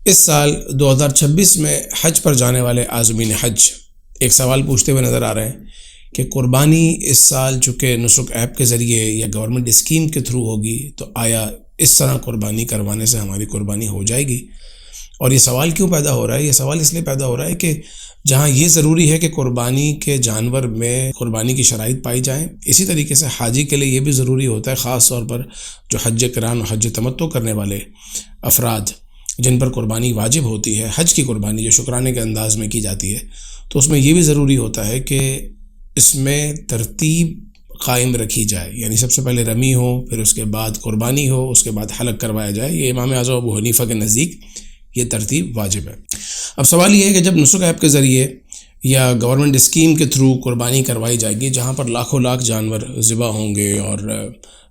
اس سال 2026 میں حج پر جانے والے عازمین حج ایک سوال پوچھتے ہوئے نظر آ رہے ہیں کہ قربانی اس سال چونکہ نسک ایپ کے ذریعے یا گورنمنٹ اسکیم کے تھرو ہوگی، تو آیا اس طرح قربانی کروانے سے ہماری قربانی ہو جائے گی؟ اور یہ سوال کیوں پیدا ہو رہا ہے؟ یہ سوال اس لیے پیدا ہو رہا ہے کہ جہاں یہ ضروری ہے کہ قربانی کے جانور میں قربانی کی شرائط پائی جائیں، اسی طریقے سے حاجی کے لیے یہ بھی ضروری ہوتا ہے، خاص طور پر جو حج قران اور حج تمتع کرنے والے افراد جن پر قربانی واجب ہوتی ہے، حج کی قربانی جو شکرانے کے انداز میں کی جاتی ہے، تو اس میں یہ بھی ضروری ہوتا ہے کہ اس میں ترتیب قائم رکھی جائے، یعنی سب سے پہلے رمی ہو، پھر اس کے بعد قربانی ہو، اس کے بعد حلق کروایا جائے۔ یہ امام اعظم ابو حنیفہ کے نزدیک یہ ترتیب واجب ہے۔ اب سوال یہ ہے کہ جب نسک ایپ کے ذریعے یا گورنمنٹ اسکیم کے تھرو قربانی کروائی جائے گی، جہاں پر لاکھوں لاکھ جانور ذبح ہوں گے، اور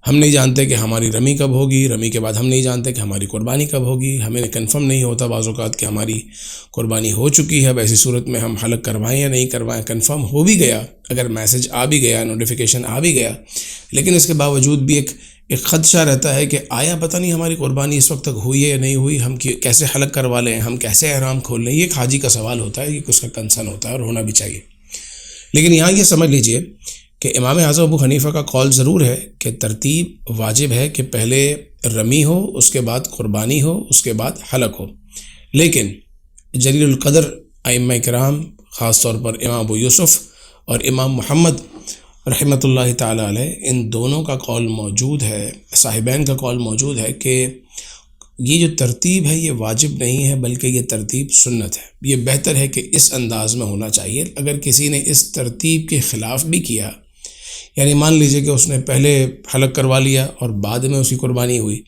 ہم نہیں جانتے کہ ہماری رمی کب ہوگی، رمی کے بعد ہم نہیں جانتے کہ ہماری قربانی کب ہوگی، ہمیں کنفرم نہیں ہوتا بعض اوقات کہ ہماری قربانی ہو چکی ہے، ایسی صورت میں ہم حلق کروائیں یا نہیں کروائیں۔ کنفرم ہو بھی گیا، اگر میسج آ بھی گیا، نوٹیفیکیشن آ بھی گیا، لیکن اس کے باوجود بھی ایک خدشہ رہتا ہے کہ آیا پتہ نہیں ہماری قربانی اس وقت تک ہوئی ہے یا نہیں ہوئی، ہم کیسے حلق کروا لیں، ہم کیسے احرام کھول لیں۔ یہ ایک حاجی کا سوال ہوتا ہے، یہ اس کا کنسرن ہوتا ہے اور ہونا بھی چاہیے۔ لیکن یہاں یہ سمجھ لیجئے کہ امام اعظم ابو حنیفہ کا قول ضرور ہے کہ ترتیب واجب ہے کہ پہلے رمی ہو، اس کے بعد قربانی ہو، اس کے بعد حلق ہو۔ لیکن جلیل القدر ائمہ کرام، خاص طور پر امام ابو یوسف اور امام محمد رحمۃ اللہ تعالی علیہ، ان دونوں کا قول موجود ہے، صاحبین کا قول موجود ہے کہ یہ جو ترتیب ہے یہ واجب نہیں ہے، بلکہ یہ ترتیب سنت ہے۔ یہ بہتر ہے کہ اس انداز میں ہونا چاہیے۔ اگر کسی نے اس ترتیب کے خلاف بھی کیا، یعنی مان لیجئے کہ اس نے پہلے حلق کروا لیا اور بعد میں اس کی قربانی ہوئی،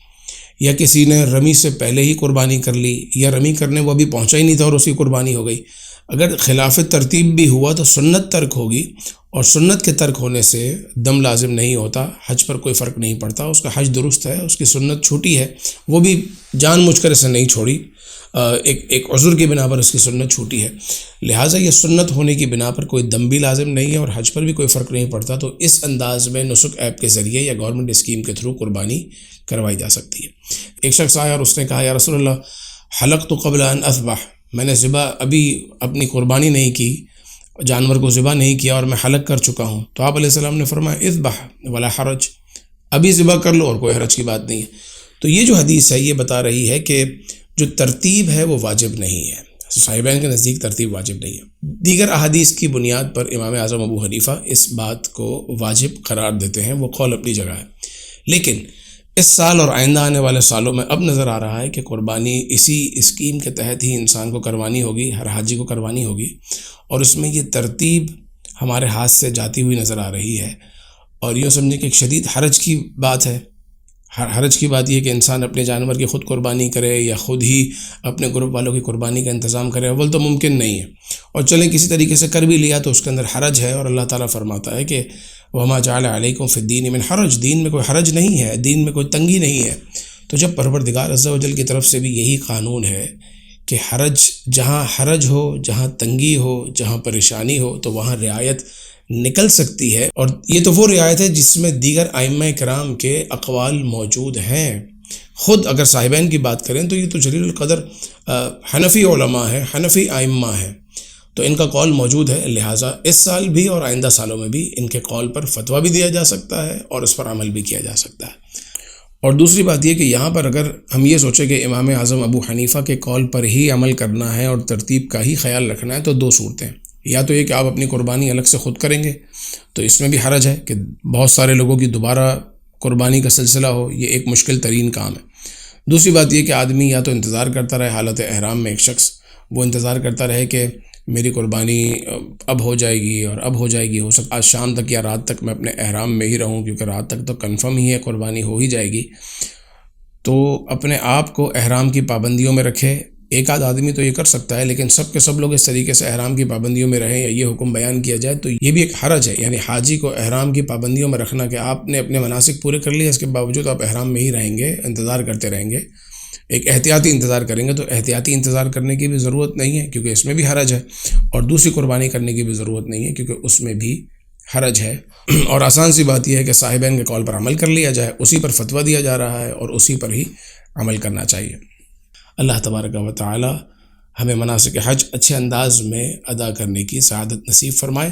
یا کسی نے رمی سے پہلے ہی قربانی کر لی، یا رمی کرنے وہ ابھی پہنچا ہی نہیں تھا اور اس کی قربانی ہو گئی، اگر خلاف ترتیب بھی ہوا تو سنت ترک ہوگی، اور سنت کے ترک ہونے سے دم لازم نہیں ہوتا، حج پر کوئی فرق نہیں پڑتا، اس کا حج درست ہے، اس کی سنت چھوٹی ہے، وہ بھی جان مجھ کر اسے نہیں چھوڑی، ایک عذر کی بنا پر اس کی سنت چھوٹی ہے، لہٰذا یہ سنت ہونے کی بنا پر کوئی دم بھی لازم نہیں ہے اور حج پر بھی کوئی فرق نہیں پڑتا۔ تو اس انداز میں نسک ایپ کے ذریعے یا گورنمنٹ اسکیم کے تھرو قربانی کروائی جا سکتی ہے۔ ایک شخص آیا اور اس نے کہا، یا رسول اللہ، حلقت قبل ان اذبح، میں نے ذبح ابھی اپنی قربانی نہیں کی، جانور کو ذبح نہیں کیا اور میں حلق کر چکا ہوں۔ تو آپ علیہ السلام نے فرمایا، اذبح ولا حرج، ابھی ذبح کر لو اور کوئی حرج کی بات نہیں ہے۔ تو یہ جو حدیث ہے یہ بتا رہی ہے کہ جو ترتیب ہے وہ واجب نہیں ہے، صاحبین کے نزدیک ترتیب واجب نہیں ہے۔ دیگر احادیث کی بنیاد پر امام اعظم ابو حنیفہ اس بات کو واجب قرار دیتے ہیں، وہ قول اپنی جگہ ہے، لیکن اس سال اور آئندہ آنے والے سالوں میں اب نظر آ رہا ہے کہ قربانی اسی اسکیم کے تحت ہی انسان کو کروانی ہوگی، ہر حاجی کو کروانی ہوگی، اور اس میں یہ ترتیب ہمارے ہاتھ سے جاتی ہوئی نظر آ رہی ہے، اور یوں سمجھیں کہ ایک شدید حرج کی بات ہے۔ حرج کی بات یہ کہ انسان اپنے جانور کی خود قربانی کرے یا خود ہی اپنے گروپ والوں کی قربانی کا انتظام کرے، اول تو ممکن نہیں ہے، اور چلیں کسی طریقے سے کر بھی لیا تو اس کے اندر حرج ہے، اور اللہ تعالیٰ فرماتا ہے کہ وَمَا جَعَلَ عَلَيْكُمْ فِي الدِّينِ مِنْ حَرَج، دین میں کوئی حرج نہیں ہے، دین میں کوئی تنگی نہیں ہے۔ تو جب پروردگار عز و جل کی طرف سے بھی یہی قانون ہے کہ جہاں حرج ہو، جہاں تنگی ہو، جہاں پریشانی ہو، تو وہاں رعایت نکل سکتی ہے، اور یہ تو وہ رعایت ہے جس میں دیگر ائمہ کرام کے اقوال موجود ہیں۔ خود اگر صاحبین کی بات کریں تو یہ تو جلیل القدر حنفی علماء ہیں، حنفی ائمہ ہیں، تو ان کا قول موجود ہے، لہٰذا اس سال بھی اور آئندہ سالوں میں بھی ان کے قول پر فتویٰ بھی دیا جا سکتا ہے اور اس پر عمل بھی کیا جا سکتا ہے۔ اور دوسری بات یہ کہ یہاں پر اگر ہم یہ سوچیں کہ امام اعظم ابو حنیفہ کے قول پر ہی عمل کرنا ہے اور ترتیب کا ہی خیال رکھنا ہے، تو دو صورتیں، یا تو یہ کہ آپ اپنی قربانی الگ سے خود کریں گے، تو اس میں بھی حرج ہے کہ بہت سارے لوگوں کی دوبارہ قربانی کا سلسلہ ہو، یہ ایک مشکل ترین کام ہے۔ دوسری بات یہ کہ آدمی یا تو انتظار کرتا رہے، حالت احرام میں ایک شخص وہ انتظار کرتا رہے کہ میری قربانی اب ہو جائے گی اور اب ہو جائے گی، ہو سکتا آج شام تک یا رات تک میں اپنے احرام میں ہی رہوں، کیونکہ رات تک تو کنفرم ہی ہے قربانی ہو ہی جائے گی، تو اپنے آپ کو احرام کی پابندیوں میں رکھے۔ ایک آدھ آدمی تو یہ کر سکتا ہے، لیکن سب کے سب لوگ اس طریقے سے احرام کی پابندیوں میں رہیں یا یہ حکم بیان کیا جائے تو یہ بھی ایک حرج ہے، یعنی حاجی کو احرام کی پابندیوں میں رکھنا کہ آپ نے اپنے مناسک پورے کر لیے، اس کے باوجود آپ احرام میں ہی رہیں گے، انتظار کرتے رہیں گے، ایک احتیاطی انتظار کریں گے۔ تو احتیاطی انتظار کرنے کی بھی ضرورت نہیں ہے کیونکہ اس میں بھی حرج ہے، اور دوسری قربانی کرنے کی بھی ضرورت نہیں ہے کیونکہ اس میں بھی حرج ہے۔ اور آسان سی بات یہ ہے کہ صاحبین کے قول پر عمل کر لیا جائے، اسی پر فتویٰ دیا جا رہا ہے اور اسی پر ہی عمل کرنا چاہیے۔ اللہ تبارک و تعالی ہمیں مناسک حج اچھے انداز میں ادا کرنے کی سعادت نصیب فرمائے۔